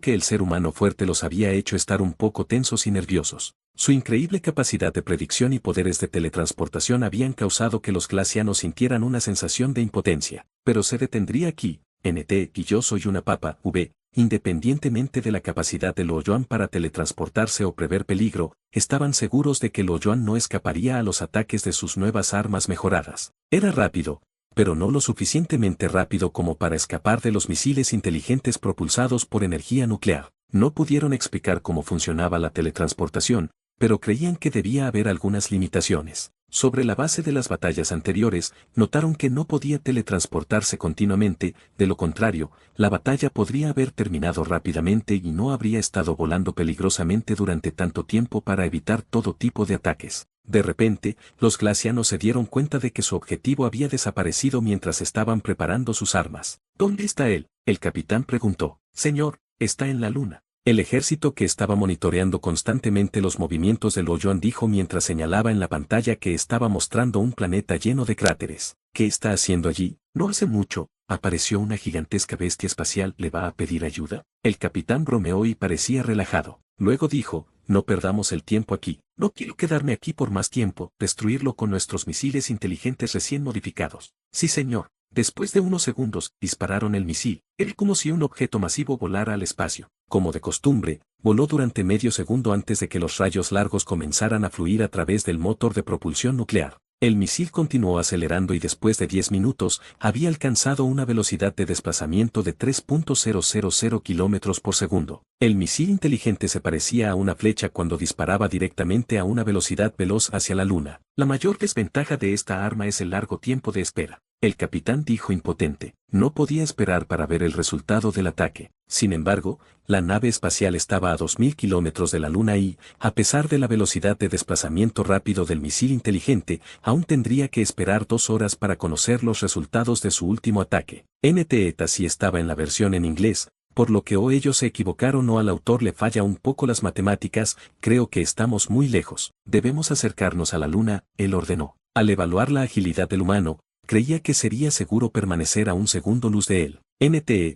que el ser humano fuerte los había hecho estar un poco tensos y nerviosos. Su increíble capacidad de predicción y poderes de teletransportación habían causado que los glacianos sintieran una sensación de impotencia. Pero se detendría aquí. NT y yo soy una papa, V. Independientemente de la capacidad de Luo Yuan para teletransportarse o prever peligro, estaban seguros de que Luo Yuan no escaparía a los ataques de sus nuevas armas mejoradas. Era rápido, pero no lo suficientemente rápido como para escapar de los misiles inteligentes propulsados por energía nuclear. No pudieron explicar cómo funcionaba la teletransportación, pero creían que debía haber algunas limitaciones. Sobre la base de las batallas anteriores, notaron que no podía teletransportarse continuamente. De lo contrario, la batalla podría haber terminado rápidamente y no habría estado volando peligrosamente durante tanto tiempo para evitar todo tipo de ataques. De repente, los glacianos se dieron cuenta de que su objetivo había desaparecido mientras estaban preparando sus armas. ¿Dónde está él? El capitán preguntó. Señor, está en la luna. El ejército que estaba monitoreando constantemente los movimientos de Luo Yuan dijo mientras señalaba en la pantalla que estaba mostrando un planeta lleno de cráteres. ¿Qué está haciendo allí? No hace mucho, apareció una gigantesca bestia espacial. ¿Le va a pedir ayuda? El capitán bromeó y parecía relajado. Luego dijo, no perdamos el tiempo aquí. No quiero quedarme aquí por más tiempo, destruirlo con nuestros misiles inteligentes recién modificados. Sí, señor. Después de unos segundos, dispararon el misil. Era como si un objeto masivo volara al espacio. Como de costumbre, voló durante medio segundo antes de que los rayos largos comenzaran a fluir a través del motor de propulsión nuclear. El misil continuó acelerando y después de 10 minutos, había alcanzado una velocidad de desplazamiento de 3.000 kilómetros por segundo. El misil inteligente se parecía a una flecha cuando disparaba directamente a una velocidad veloz hacia la Luna. La mayor desventaja de esta arma es el largo tiempo de espera. El capitán dijo impotente. No podía esperar para ver el resultado del ataque. Sin embargo, la nave espacial estaba a 2000 kilómetros de la Luna y, a pesar de la velocidad de desplazamiento rápido del misil inteligente, aún tendría que esperar 2 horas para conocer los resultados de su último ataque. NTETA sí estaba en la versión en inglés, por lo que o ellos se equivocaron o al autor le falla un poco las matemáticas. Creo que estamos muy lejos. Debemos acercarnos a la Luna, él ordenó. Al evaluar la agilidad del humano, creía que sería seguro permanecer a un segundo luz de él.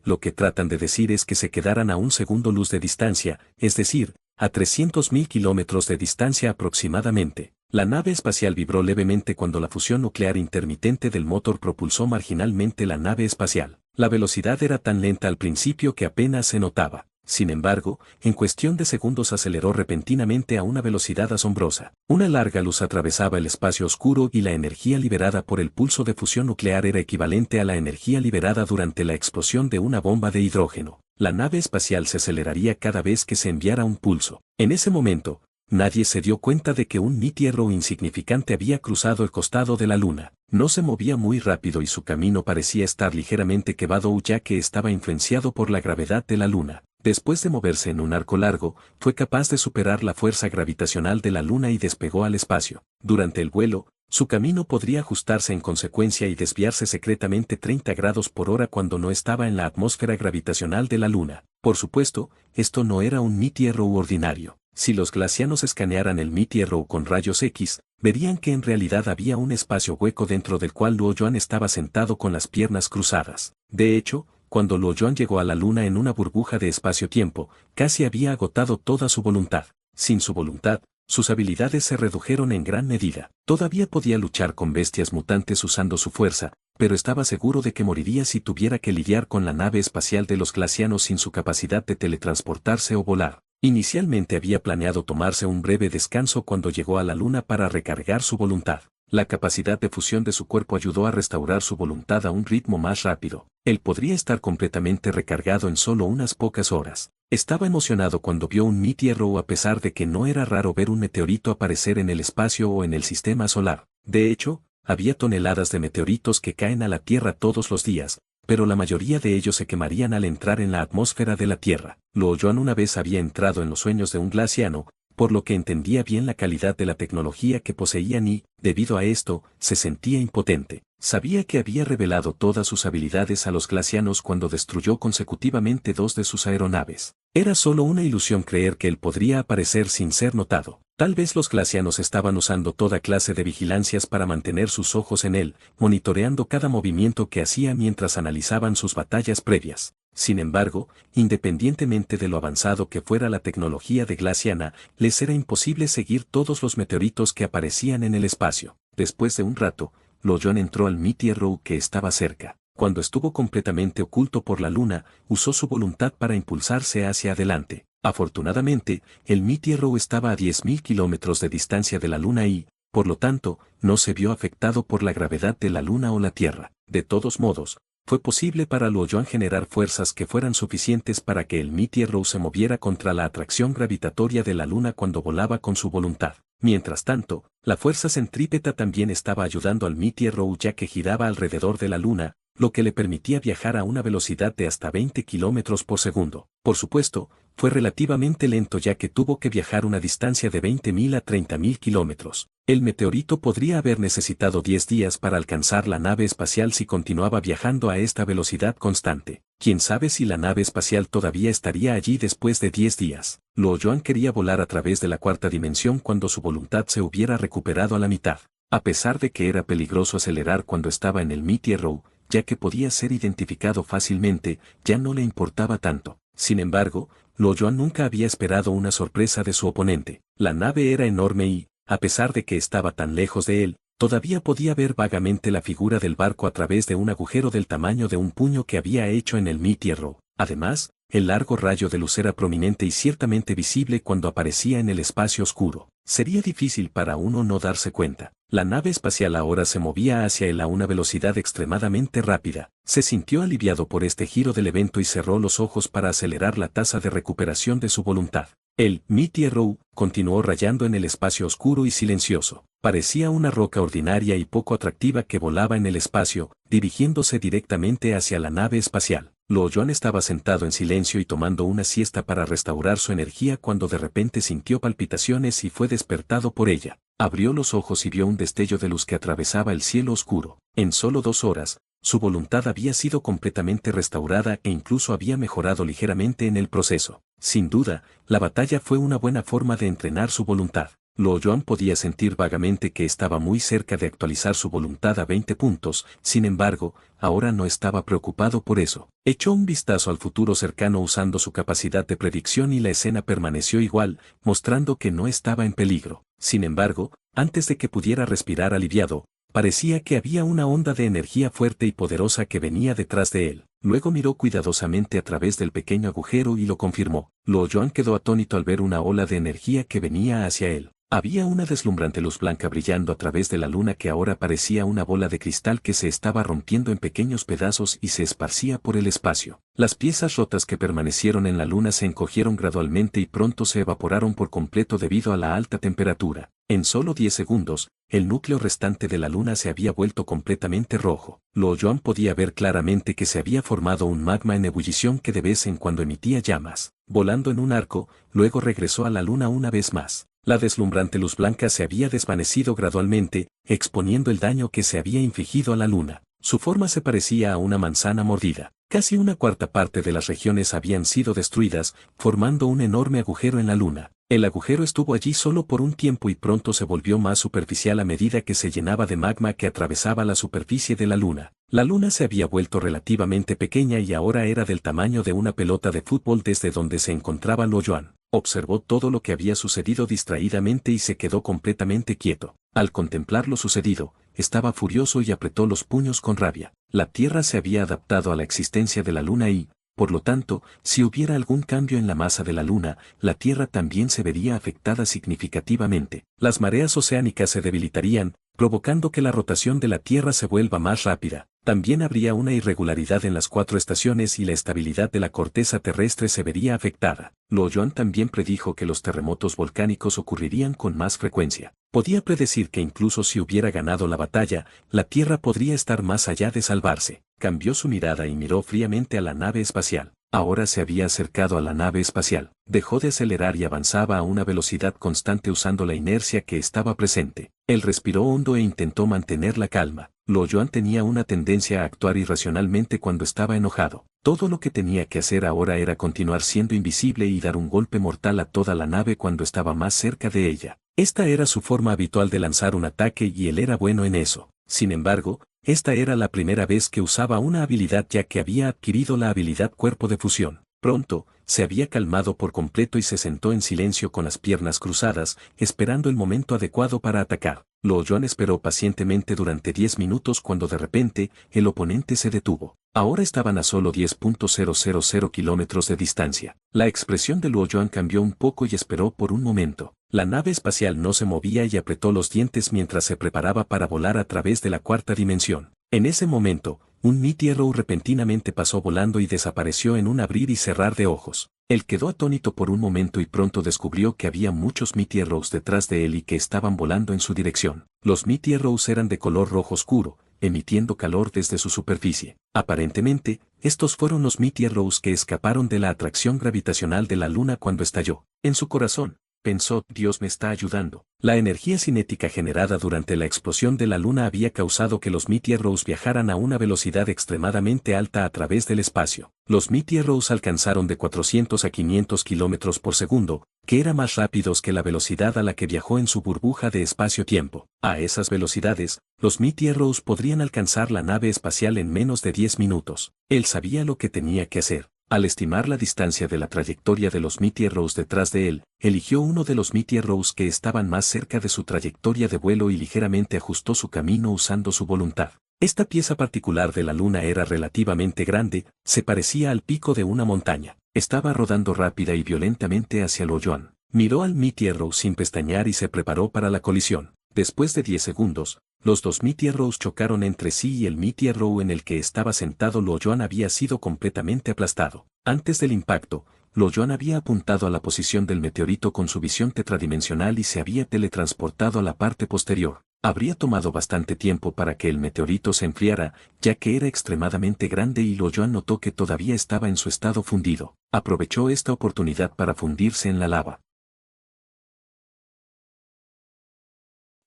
Lo que tratan de decir es que se quedaran a un segundo luz de distancia, es decir, a 300.000 kilómetros de distancia aproximadamente. La nave espacial vibró levemente cuando la fusión nuclear intermitente del motor propulsó marginalmente la nave espacial. La velocidad era tan lenta al principio que apenas se notaba. Sin embargo, en cuestión de segundos aceleró repentinamente a una velocidad asombrosa. Una larga luz atravesaba el espacio oscuro y la energía liberada por el pulso de fusión nuclear era equivalente a la energía liberada durante la explosión de una bomba de hidrógeno. La nave espacial se aceleraría cada vez que se enviara un pulso. En ese momento, nadie se dio cuenta de que un meteoro insignificante había cruzado el costado de la Luna. No se movía muy rápido y su camino parecía estar ligeramente quebrado ya que estaba influenciado por la gravedad de la Luna. Después de moverse en un arco largo, fue capaz de superar la fuerza gravitacional de la Luna y despegó al espacio. Durante el vuelo, su camino podría ajustarse en consecuencia y desviarse secretamente 30 grados por hora cuando no estaba en la atmósfera gravitacional de la Luna. Por supuesto, esto no era un meteoro ordinario. Si los glacianos escanearan el meteoro con rayos X, verían que en realidad había un espacio hueco dentro del cual Luo Yuan estaba sentado con las piernas cruzadas. De hecho, cuando Luo Yuan llegó a la Luna en una burbuja de espacio-tiempo, casi había agotado toda su voluntad. Sin su voluntad, sus habilidades se redujeron en gran medida. Todavía podía luchar con bestias mutantes usando su fuerza, pero estaba seguro de que moriría si tuviera que lidiar con la nave espacial de los glacianos sin su capacidad de teletransportarse o volar. Inicialmente había planeado tomarse un breve descanso cuando llegó a la Luna para recargar su voluntad. La capacidad de fusión de su cuerpo ayudó a restaurar su voluntad a un ritmo más rápido. Él podría estar completamente recargado en solo unas pocas horas. Estaba emocionado cuando vio un meteoro a pesar de que no era raro ver un meteorito aparecer en el espacio o en el sistema solar. De hecho, había toneladas de meteoritos que caen a la Tierra todos los días, pero la mayoría de ellos se quemarían al entrar en la atmósfera de la Tierra. Luo Yuan una vez había entrado en los sueños de un glaciano, por lo que entendía bien la calidad de la tecnología que poseían y, debido a esto, se sentía impotente. Sabía que había revelado todas sus habilidades a los glacianos cuando destruyó consecutivamente 2 de sus aeronaves. Era solo una ilusión creer que él podría aparecer sin ser notado. Tal vez los glacianos estaban usando toda clase de vigilancias para mantener sus ojos en él, monitoreando cada movimiento que hacía mientras analizaban sus batallas previas. Sin embargo, independientemente de lo avanzado que fuera la tecnología de Glaciana, les era imposible seguir todos los meteoritos que aparecían en el espacio. Después de un rato, Luo Yuan entró al meteoro que estaba cerca. Cuando estuvo completamente oculto por la Luna, usó su voluntad para impulsarse hacia adelante. Afortunadamente, el meteoro estaba a 10.000 kilómetros de distancia de la Luna y, por lo tanto, no se vio afectado por la gravedad de la Luna o la Tierra. De todos modos, fue posible para Luo Yuan generar fuerzas que fueran suficientes para que el meteoro se moviera contra la atracción gravitatoria de la Luna cuando volaba con su voluntad. Mientras tanto, la fuerza centrípeta también estaba ayudando al meteoro ya que giraba alrededor de la Luna, lo que le permitía viajar a una velocidad de hasta 20 kilómetros por segundo. Por supuesto, fue relativamente lento ya que tuvo que viajar una distancia de 20.000 a 30.000 kilómetros. El meteorito podría haber necesitado 10 días para alcanzar la nave espacial si continuaba viajando a esta velocidad constante. Quién sabe si la nave espacial todavía estaría allí después de 10 días. Luo Yuan quería volar a través de la 4ª dimensión cuando su voluntad se hubiera recuperado a la mitad. A pesar de que era peligroso acelerar cuando estaba en el meteoro, ya que podía ser identificado fácilmente, ya no le importaba tanto. Sin embargo, Luo Yuan nunca había esperado una sorpresa de su oponente. La nave era enorme y, a pesar de que estaba tan lejos de él, todavía podía ver vagamente la figura del barco a través de un agujero del tamaño de un puño que había hecho en el Meteor. Además, el largo rayo de luz era prominente y ciertamente visible cuando aparecía en el espacio oscuro. Sería difícil para uno no darse cuenta. La nave espacial ahora se movía hacia él a una velocidad extremadamente rápida. Se sintió aliviado por este giro del evento y cerró los ojos para acelerar la tasa de recuperación de su voluntad. El Meteor continuó rayando en el espacio oscuro y silencioso. Parecía una roca ordinaria y poco atractiva que volaba en el espacio, dirigiéndose directamente hacia la nave espacial. Luo Yuan estaba sentado en silencio y tomando una siesta para restaurar su energía cuando de repente sintió palpitaciones y fue despertado por ella. Abrió los ojos y vio un destello de luz que atravesaba el cielo oscuro. En solo 2 horas, su voluntad había sido completamente restaurada e incluso había mejorado ligeramente en el proceso. Sin duda, la batalla fue una buena forma de entrenar su voluntad. Luo Yuan podía sentir vagamente que estaba muy cerca de actualizar su voluntad a 20 puntos, sin embargo, ahora no estaba preocupado por eso. Echó un vistazo al futuro cercano usando su capacidad de predicción y la escena permaneció igual, mostrando que no estaba en peligro. Sin embargo, antes de que pudiera respirar aliviado, parecía que había una onda de energía fuerte y poderosa que venía detrás de él. Luego miró cuidadosamente a través del pequeño agujero y lo confirmó. Luo Yuan quedó atónito al ver una ola de energía que venía hacia él. Había una deslumbrante luz blanca brillando a través de la luna que ahora parecía una bola de cristal que se estaba rompiendo en pequeños pedazos y se esparcía por el espacio. Las piezas rotas que permanecieron en la luna se encogieron gradualmente y pronto se evaporaron por completo debido a la alta temperatura. En solo 10 segundos, el núcleo restante de la luna se había vuelto completamente rojo. Luo Yuan podía ver claramente que se había formado un magma en ebullición que de vez en cuando emitía llamas. Volando en un arco, luego regresó a la luna una vez más. La deslumbrante luz blanca se había desvanecido gradualmente, exponiendo el daño que se había infligido a la luna. Su forma se parecía a una manzana mordida. Casi una cuarta parte de las regiones habían sido destruidas, formando un enorme agujero en la luna. El agujero estuvo allí solo por un tiempo y pronto se volvió más superficial a medida que se llenaba de magma que atravesaba la superficie de la luna. La luna se había vuelto relativamente pequeña y ahora era del tamaño de una pelota de fútbol desde donde se encontraba Luo Yuan. Observó todo lo que había sucedido distraídamente y se quedó completamente quieto. Al contemplar lo sucedido, estaba furioso y apretó los puños con rabia. La Tierra se había adaptado a la existencia de la Luna y, por lo tanto, si hubiera algún cambio en la masa de la Luna, la Tierra también se vería afectada significativamente. Las mareas oceánicas se debilitarían, provocando que la rotación de la Tierra se vuelva más rápida. También habría una irregularidad en las 4 estaciones y la estabilidad de la corteza terrestre se vería afectada. Luo Yuan también predijo que los terremotos volcánicos ocurrirían con más frecuencia. Podía predecir que incluso si hubiera ganado la batalla, la Tierra podría estar más allá de salvarse. Cambió su mirada y miró fríamente a la nave espacial. Ahora se había acercado a la nave espacial. Dejó de acelerar y avanzaba a una velocidad constante usando la inercia que estaba presente. Él respiró hondo e intentó mantener la calma. Luo Yuan tenía una tendencia a actuar irracionalmente cuando estaba enojado. Todo lo que tenía que hacer ahora era continuar siendo invisible y dar un golpe mortal a toda la nave cuando estaba más cerca de ella. Esta era su forma habitual de lanzar un ataque y él era bueno en eso. Sin embargo, esta era la primera vez que usaba una habilidad ya que había adquirido la habilidad cuerpo de fusión. Pronto, se había calmado por completo y se sentó en silencio con las piernas cruzadas, esperando el momento adecuado para atacar. Luo Yuan esperó pacientemente durante 10 minutos cuando de repente, el oponente se detuvo. Ahora estaban a solo 10.000 kilómetros de distancia. La expresión de Luo Yuan cambió un poco y esperó por un momento. La nave espacial no se movía y apretó los dientes mientras se preparaba para volar a través de la 4ª dimensión. En ese momento, un Meteor repentinamente pasó volando y desapareció en un abrir y cerrar de ojos. Él quedó atónito por un momento y pronto descubrió que había muchos Meteors detrás de él y que estaban volando en su dirección. Los Meteors eran de color rojo oscuro, emitiendo calor desde su superficie. Aparentemente, estos fueron los Meteors que escaparon de la atracción gravitacional de la Luna cuando estalló. En su corazón, pensó, Dios me está ayudando. La energía cinética generada durante la explosión de la Luna había causado que los meteoros viajaran a una velocidad extremadamente alta a través del espacio. Los meteoros alcanzaron de 400 a 500 kilómetros por segundo, que era más rápidos que la velocidad a la que viajó en su burbuja de espacio-tiempo. A esas velocidades, los meteoros podrían alcanzar la nave espacial en menos de 10 minutos. Él sabía lo que tenía que hacer. Al estimar la distancia de la trayectoria de los meteoros detrás de él, eligió uno de los meteoros que estaban más cerca de su trayectoria de vuelo y ligeramente ajustó su camino usando su voluntad. Esta pieza particular de la Luna era relativamente grande, se parecía al pico de una montaña. Estaba rodando rápida y violentamente hacia Loyoan. Miró al meteoro sin pestañear y se preparó para la colisión. Después de 10 segundos, los dos meteoros chocaron entre sí y el meteoro en el que estaba sentado Loyoan había sido completamente aplastado. Antes del impacto, Loyoan había apuntado a la posición del meteorito con su visión tetradimensional y se había teletransportado a la parte posterior. Habría tomado bastante tiempo para que el meteorito se enfriara, ya que era extremadamente grande y Loyoan notó que todavía estaba en su estado fundido. Aprovechó esta oportunidad para fundirse en la lava.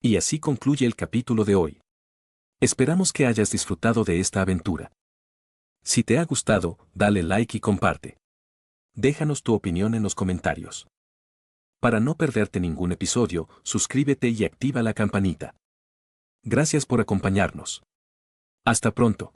Y así concluye el capítulo de hoy. Esperamos que hayas disfrutado de esta aventura. Si te ha gustado, dale like y comparte. Déjanos tu opinión en los comentarios. Para no perderte ningún episodio, suscríbete y activa la campanita. Gracias por acompañarnos. Hasta pronto.